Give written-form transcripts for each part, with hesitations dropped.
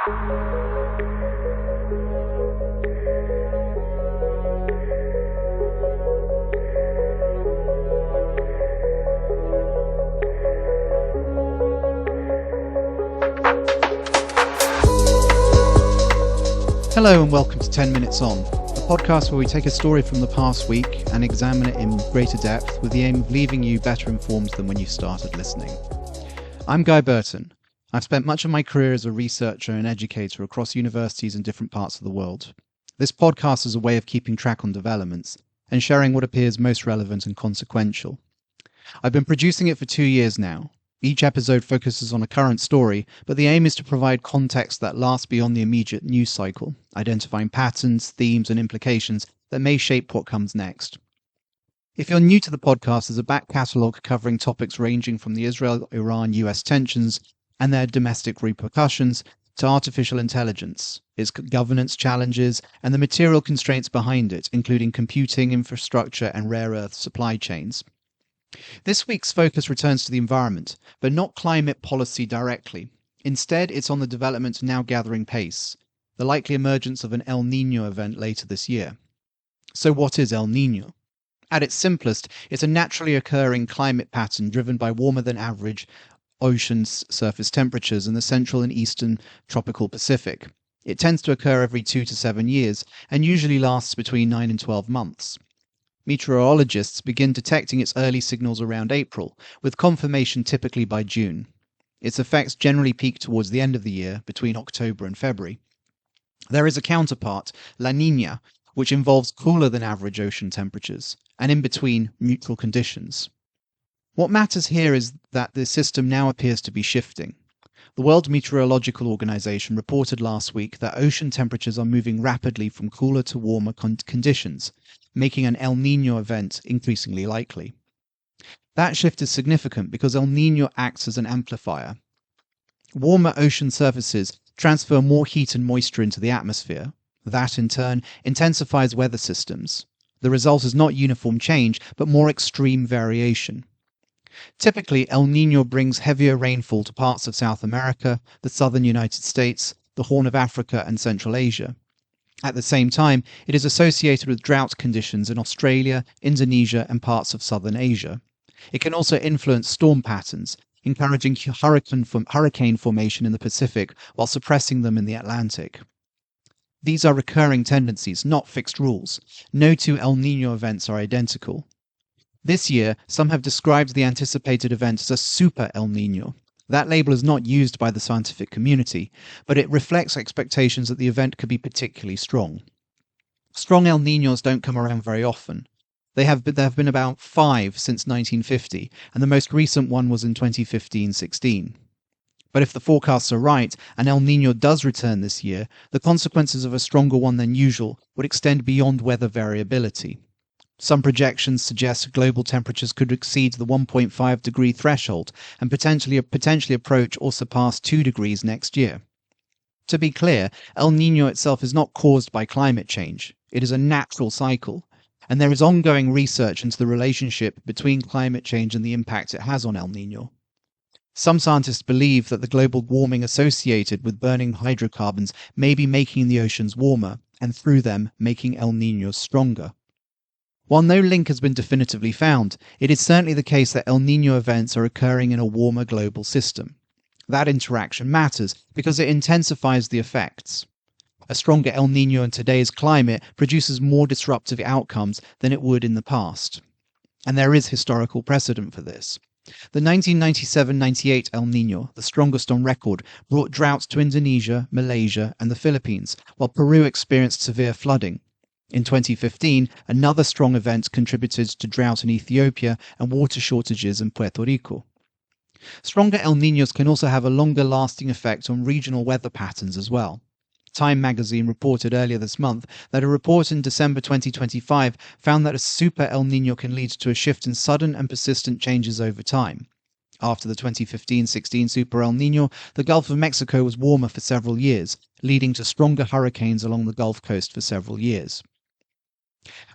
Hello and welcome to 10 Minutes On, a podcast where we take a story from the past week and examine it in greater depth with the aim of leaving you better informed than when you started listening. I'm Guy Burton. I've spent much of my career as a researcher and educator across universities in different parts of the world. This podcast is a way of keeping track on developments and sharing what appears most relevant and consequential. I've been producing it for 2 years now. Each episode focuses on a current story, but the aim is to provide context that lasts beyond the immediate news cycle, identifying patterns, themes, and implications that may shape what comes next. If you're new to the podcast, there's a back catalogue covering topics ranging from the Israel-Iran-US tensions and their domestic repercussions to artificial intelligence, its governance challenges, and the material constraints behind it, including computing, infrastructure, and rare earth supply chains. This week's focus returns to the environment, but not climate policy directly. Instead, it's on the development now gathering pace, the likely emergence of an El Niño event later this year. So what is El Niño? At its simplest, it's a naturally occurring climate pattern driven by warmer than average ocean surface temperatures in the central and eastern tropical Pacific. It tends to occur every 2 to 7 years and usually lasts between 9 and 12 months. Meteorologists begin detecting its early signals around April, with confirmation typically by June. Its effects generally peak towards the end of the year, between October and February. There is a counterpart, La Niña, which involves cooler than average ocean temperatures, and in between, neutral conditions. What matters here is that the system now appears to be shifting. The World Meteorological Organization reported last week that ocean temperatures are moving rapidly from cooler to warmer conditions, making an El Niño event increasingly likely. That shift is significant because El Niño acts as an amplifier. Warmer ocean surfaces transfer more heat and moisture into the atmosphere. That, in turn, intensifies weather systems. The result is not uniform change, but more extreme variation. Typically, El Niño brings heavier rainfall to parts of South America, the southern United States, the Horn of Africa, and Central Asia. At the same time, it is associated with drought conditions in Australia, Indonesia, and parts of southern Asia. It can also influence storm patterns, encouraging hurricane formation in the Pacific while suppressing them in the Atlantic. These are recurring tendencies, not fixed rules. No two El Niño events are identical. This year, some have described the anticipated event as a super El Niño. That label is not used by the scientific community, but it reflects expectations that the event could be particularly strong. Strong El Niños don't come around very often. There have been about 5 since 1950, and the most recent one was in 2015-16. But if the forecasts are right, and El Niño does return this year, the consequences of a stronger one than usual would extend beyond weather variability. Some projections suggest global temperatures could exceed the 1.5 degree threshold and potentially approach or surpass 2 degrees next year. To be clear, El Niño itself is not caused by climate change. It is a natural cycle, and there is ongoing research into the relationship between climate change and the impact it has on El Niño. Some scientists believe that the global warming associated with burning hydrocarbons may be making the oceans warmer, and through them making El Niños stronger. While no link has been definitively found, it is certainly the case that El Niño events are occurring in a warmer global system. That interaction matters because it intensifies the effects. A stronger El Niño in today's climate produces more disruptive outcomes than it would in the past. And there is historical precedent for this. The 1997-98 El Niño, the strongest on record, brought droughts to Indonesia, Malaysia, and the Philippines, while Peru experienced severe flooding. In 2015, another strong event contributed to drought in Ethiopia and water shortages in Puerto Rico. Stronger El Niños can also have a longer-lasting effect on regional weather patterns as well. Time magazine reported earlier this month that a report in December 2025 found that a super El Niño can lead to a shift in sudden and persistent changes over time. After the 2015-16 Super El Niño, the Gulf of Mexico was warmer for several years, leading to stronger hurricanes along the Gulf Coast for several years.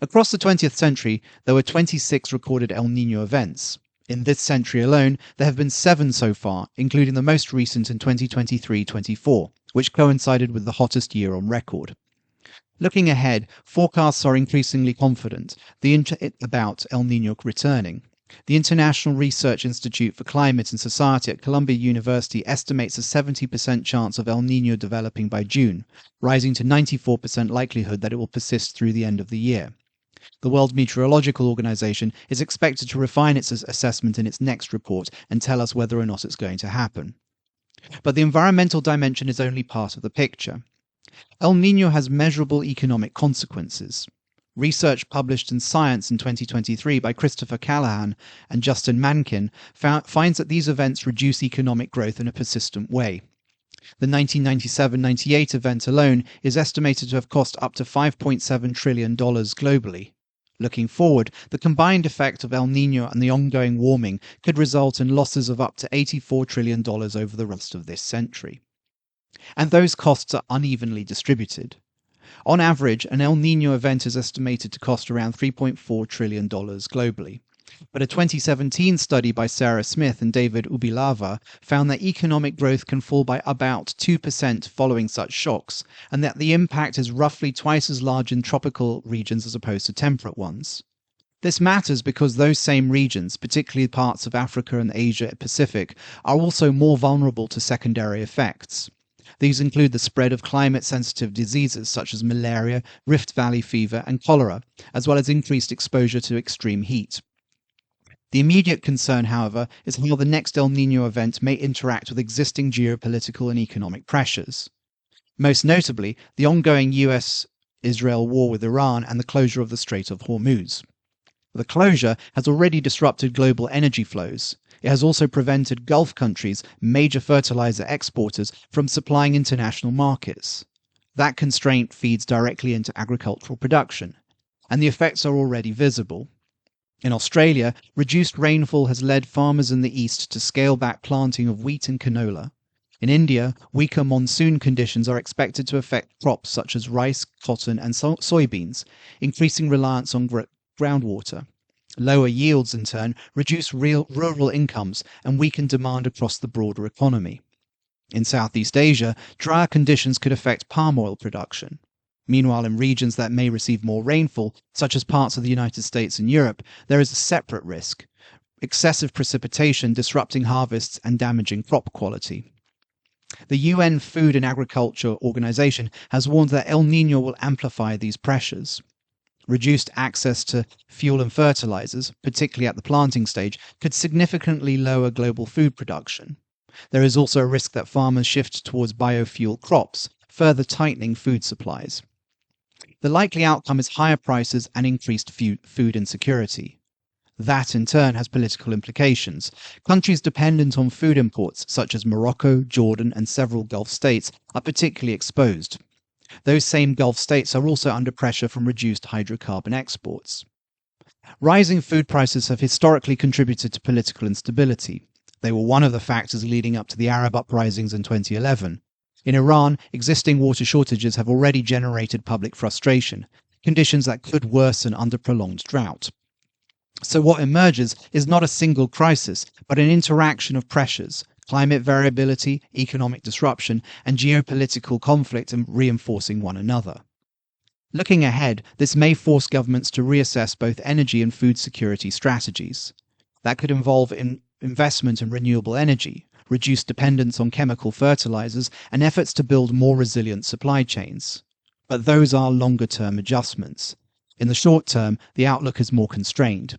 Across the 20th century, there were 26 recorded El Niño events. In this century alone, there have been 7 so far, including the most recent in 2023-24, which coincided with the hottest year on record. Looking ahead, forecasts are increasingly confident about El Niño returning. The International Research Institute for Climate and Society at Columbia University estimates a 70% chance of El Niño developing by June, rising to 94% likelihood that it will persist through the end of the year. The World Meteorological Organization is expected to refine its assessment in its next report and tell us whether or not it's going to happen. But the environmental dimension is only part of the picture. El Niño has measurable economic consequences. Research published in Science in 2023 by Christopher Callahan and Justin Mankin finds that these events reduce economic growth in a persistent way. The 1997-98 event alone is estimated to have cost up to $5.7 trillion globally. Looking forward, the combined effect of El Niño and the ongoing warming could result in losses of up to $84 trillion over the rest of this century. And those costs are unevenly distributed. On average, an El Niño event is estimated to cost around $3.4 trillion globally. But a 2017 study by Sarah Smith and David Ubilava found that economic growth can fall by about 2% following such shocks, and that the impact is roughly twice as large in tropical regions as opposed to temperate ones. This matters because those same regions, particularly parts of Africa and the Asia Pacific, are also more vulnerable to secondary effects. These include the spread of climate-sensitive diseases such as malaria, Rift Valley fever, and cholera, as well as increased exposure to extreme heat. The immediate concern, however, is how the next El Niño event may interact with existing geopolitical and economic pressures. Most notably, the ongoing US-Israel war with Iran and the closure of the Strait of Hormuz. The closure has already disrupted global energy flows. It has also prevented Gulf countries, major fertilizer exporters, from supplying international markets. That constraint feeds directly into agricultural production, and the effects are already visible. In Australia, reduced rainfall has led farmers in the east to scale back planting of wheat and canola. In India, weaker monsoon conditions are expected to affect crops such as rice, cotton, and soybeans, increasing reliance on groundwater. Lower yields, in turn, reduce rural incomes and weaken demand across the broader economy. In Southeast Asia, drier conditions could affect palm oil production. Meanwhile, in regions that may receive more rainfall, such as parts of the United States and Europe, there is a separate risk: excessive precipitation disrupting harvests and damaging crop quality. The UN Food and Agriculture Organization has warned that El Niño will amplify these pressures. Reduced access to fuel and fertilizers, particularly at the planting stage, could significantly lower global food production. There is also a risk that farmers shift towards biofuel crops, further tightening food supplies. The likely outcome is higher prices and increased food insecurity. That, in turn, has political implications. Countries dependent on food imports, such as Morocco, Jordan, and several Gulf states, are particularly exposed. Those same Gulf states are also under pressure from reduced hydrocarbon exports. Rising food prices have historically contributed to political instability. They were one of the factors leading up to the Arab uprisings in 2011. In Iran, existing water shortages have already generated public frustration, conditions that could worsen under prolonged drought. So what emerges is not a single crisis, but an interaction of pressures: climate variability, economic disruption, and geopolitical conflict reinforcing one another. Looking ahead, this may force governments to reassess both energy and food security strategies. That could involve investment in renewable energy, reduced dependence on chemical fertilizers, and efforts to build more resilient supply chains. But those are longer-term adjustments. In the short term, the outlook is more constrained.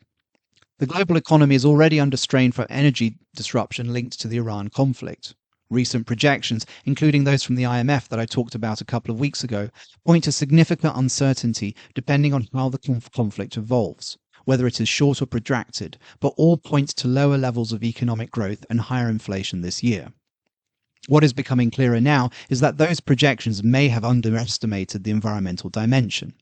The global economy is already under strain from energy disruption linked to the Iran conflict. Recent projections, including those from the IMF that I talked about a couple of weeks ago, point to significant uncertainty depending on how the conflict evolves, whether it is short or protracted, but all point to lower levels of economic growth and higher inflation this year. What is becoming clearer now is that those projections may have underestimated the environmental dimension.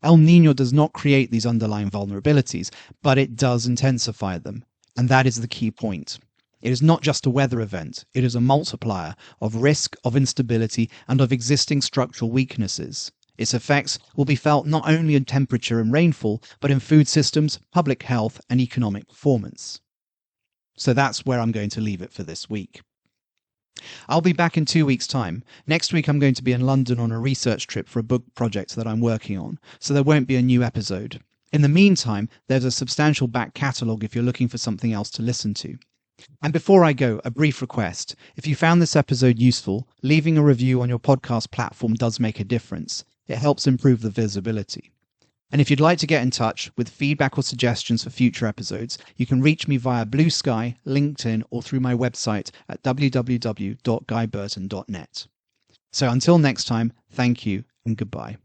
El Niño does not create these underlying vulnerabilities, but it does intensify them, and that is the key point. It is not just a weather event, it is a multiplier of risk, of instability, and of existing structural weaknesses. Its effects will be felt not only in temperature and rainfall, but in food systems, public health, and economic performance. So that's where I'm going to leave it for this week. I'll be back in 2 weeks' time. Next week, I'm going to be in London on a research trip for a book project that I'm working on, so there won't be a new episode. In the meantime, there's a substantial back catalogue if you're looking for something else to listen to. And before I go, a brief request. If you found this episode useful, leaving a review on your podcast platform does make a difference. It helps improve the visibility. And if you'd like to get in touch with feedback or suggestions for future episodes, you can reach me via Blue Sky, LinkedIn, or through my website at www.guyburton.net. So until next time, thank you and goodbye.